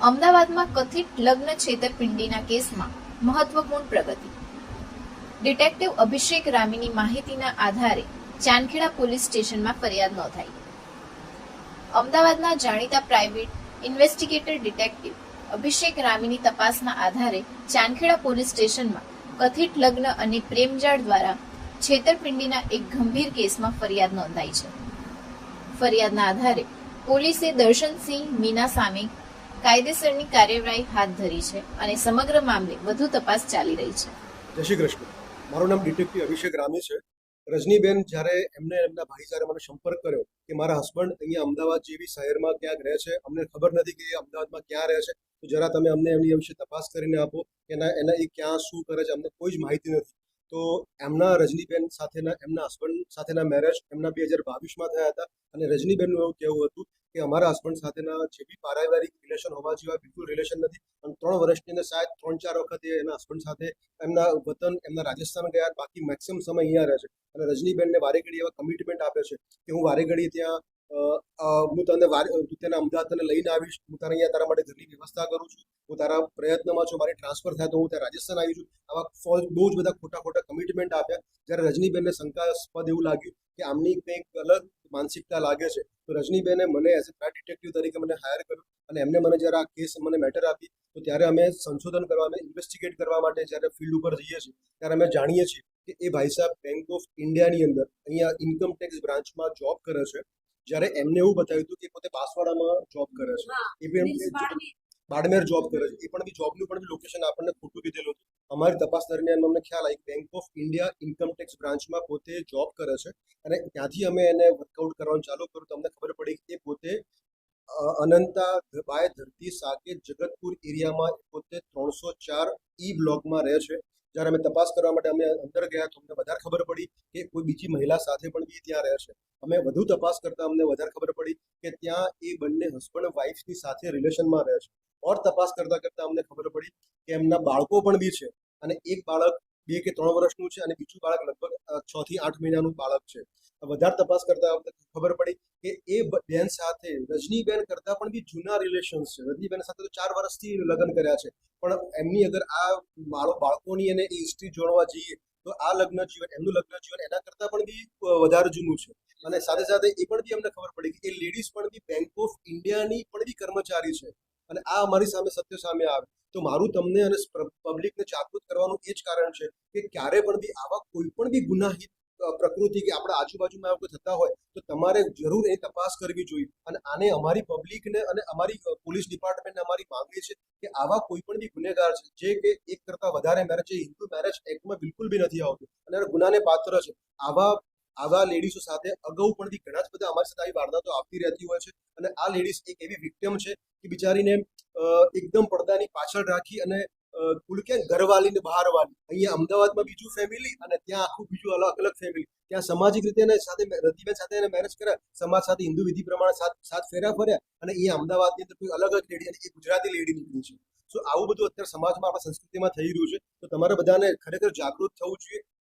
અમદાવાદમાં કથિત લગ્ન છેતરપિંડીના કેસમાં મહત્વપૂર્ણ પ્રગતિ. ડિટેક્ટિવ અભિષેક રામીની માહિતીના આધારે ચાંદખેડા પોલીસ સ્ટેશનમાં ફરિયાદ નોંધાઈ. અમદાવાદના જાણીતા પ્રાઇવેટ ઇન્વેસ્ટિગેટર ડિટેક્ટિવ અભિષેક રામીની તપાસના આધારે ચાંદખેડા પોલીસ સ્ટેશનમાં કથિત લગ્ન અને પ્રેમજાળ દ્વારા છેતરપિંડીના એક ગંભીર કેસમાં ફરિયાદ નોંધાઈ છે. ફરિયાદના આધારે પોલીસે દર્શનસિંહ મીના સામે કાયદેસરની કાર્યવાહી હાથ ધરી છે અને સમગ્ર મામલે વધુ તપાસ ચાલી રહી છે. જય શ્રી કૃષ્ણ. મારું નામ ડિટેક્ટિવ અભિષેક રામી છે. રજનીબેન જ્યારે એમના ભાઈ જ્યારે મને સંપર્ક કર્યો કે મારા હસબન્ડ અહીંયા અમદાવાદ જેવી શહેરમાં ક્યાંક રહે છે, અમને ખબર નથી કે એ અમદાવાદમાં ક્યાં રહે છે, તો જરા તમે અમને એમની વિશે તપાસ કરીને આપો કે એના એ ક્યાં શું કરે છે, અમને કોઈ જ માહિતી નથી. તો એમના રજનીબેન સાથેના એમના હસબન્ડ સાથેના મેરેજ એમના 2022માં થયા હતા અને રજનીબેનનું એવું કહેવું હતું કે અમારા હસબન્ડ સાથેના જે બી પારિવારિક રિલેશન હોવા જેવા બિલકુલ રિલેશન નથી. અને 3 વર્ષની અંદર શાયદ 3-4 વખત એના હસબન્ડ સાથે એમના વતન એમના રાજસ્થાન ગયા, બાકી મેક્સિમમ સમય અહીંયા રહે છે. અને રજનીબેનને વારે ઘડી એવા કમિટમેન્ટ આપે છે કે હું વારે ઘડી ત્યાં હું તને અમદાવાદ તને લઈને આવીશ, હું તને અહીંયા તારા માટે ઘરની વ્યવસ્થા કરું છું, હું તારા પ્રયત્નમાં છું, મારી ટ્રાન્સફર થાય તો હું ત્યાં રાજસ્થાન આવી છું. આવા બહુ જ બધા ખોટા કમિટમેન્ટ આપ્યા. જ્યારે રજનીબેનને શંકાસ્પદ એવું લાગ્યું કે આમની કંઈક અલગ માનસિકતા લાગે છે, તો રજનીબેને મને એઝ અ ડિટેક્ટિવ તરીકે મને હાયર કર્યો અને એમને મને જ્યારે આ કેસ મને મેટર આપી, તો ત્યારે અમે સંશોધન કરવા, અમે ઇન્વેસ્ટિગેટ કરવા માટે જ્યારે ફિલ્ડ ઉપર જઈએ છીએ ત્યારે અમે જાણીએ છીએ કે એ ભાઈ સાહેબ બેંક ઓફ ઇન્ડિયાની અંદર અહીંયા ઇન્કમ ટેક્સ બ્રાન્ચમાં જોબ કરે છે. જ્યારે એમને એવું બતાવ્યું હતું કે પોતે બાંસવાડામાં જોબ કરે છે, એ બી બાડમેર જોબ કરે છે, એ પણ બી જોબનું પણ લોકેશન આપણને ખોટું કીધેલું હતું. અમારી તપાસ દરમિયાન અમને ખ્યાલ આવી bank of India income tax બ્રાન્ચમાં પોતે જોબ કરે છે અને ત્યાંથી અમે એને વર્કઆઉટ કરવાનું ચાલુ કર્યું. તમને ખબર પડી કે પોતે અનંતા બાય ધરતી સાકેત જગતપુર એરિયામાં પોતે 304 બ્લોકમાં રહે છે. જ્યારે અમે તપાસ કરવા માટે અમે અંદર ગયા તો અમને વધારે ખબર પડી કે કોઈ બીજી મહિલા સાથે પણ બી ત્યાં રહે છે. અમે વધુ તપાસ કરતા અમને વધારે ખબર પડી કે ત્યાં એ બંને હસબન્ડ વાઇફની સાથે રિલેશનમાં રહે છે. ઓર તપાસ કરતા અમને ખબર પડી કે એમના બાળકો પણ બી છે અને એક બાળક 2 કે 3 વર્ષનું છે અને બીજું બાળક લગભગ 6 થી 8 મહિનાનું બાળક છે. વધારે તપાસ કરતા ખબર પડી કે એ બેન સાથે રજનીબેન કરતા પણ બી જૂના રિલેશન્સ છે. રજનીબેન સાથે તો 4 વર્ષથી લગ્ન કર્યા છે, પણ એમની અગર આ બાળકોની અને એ હિસ્ટ્રી જોડવા જઈએ તો આ એમનું લગ્ન જીવન એના કરતા પણ બી વધારે જૂનું છે. અને સાથે સાથે એ પણ બી અમને ખબર પડી કે એ લેડીઝ પણ બી બેંક ઓફ ઇન્ડિયાની પણ બી કર્મચારી છે. અને આ અમારી સત્ય સામે આવે તો મારું તમને અને પબ્લિકને જાગૃત કરવાનું એ જ કારણ છે કે ક્યારે પણ બી આવા કોઈ પણ બી ગુનાહિત પ્રકૃતિ કે આપણા આજુબાજુમાં કોઈ થતા હોય તો તમારે જરૂર એ તપાસ કરવી જોઈએ. અને આને અમારી પબ્લિકને અને અમારી પોલીસ ડિપાર્ટમેન્ટને અમારી માંગણી છે કે આવા કોઈ પણ બી ગુનેગાર છે જે કે એક કરતા વધારે મેરેજ છે, હિન્દુ મેરેજ એક્ટમાં બિલકુલ બી નથી આવતું અને ગુનાને પાત્ર છે. આવા લેડીઝો સાથે અગાઉ પણ બી ઘણા જ બધા અમારી સાથે આવી વારદાતો આવતી રહેતી હોય છે. અને આ લેડીઝ એક એવી વિક્ટિમ છે કે બિચારીને એકદમ પડદાની પાછળ રાખી અને ઘરવાળી ને બહારવાળી, અહીંયા અમદાવાદમાં બીજું ફેમિલી અને ત્યાં આખું બીજું અલગ ફેમિલી. ત્યાં સામાજિક રીતે રતિબેન સાથે એને મેરેજ કર્યા, સમાજ સાથે હિન્દુ વિધિ પ્રમાણે સાત ફેરા ફર્યા અને અહીંયા અમદાવાદની અંદર કોઈ અલગ જ લેડી અને એ ગુજરાતી લેડી નીકળી છે. આવું બધું અત્યારે સમાજમાં આપણા સંસ્કૃતિમાં થઈ રહ્યું છે. તો તમારે બધાને ખરેખર જાગૃત થવું જોઈએ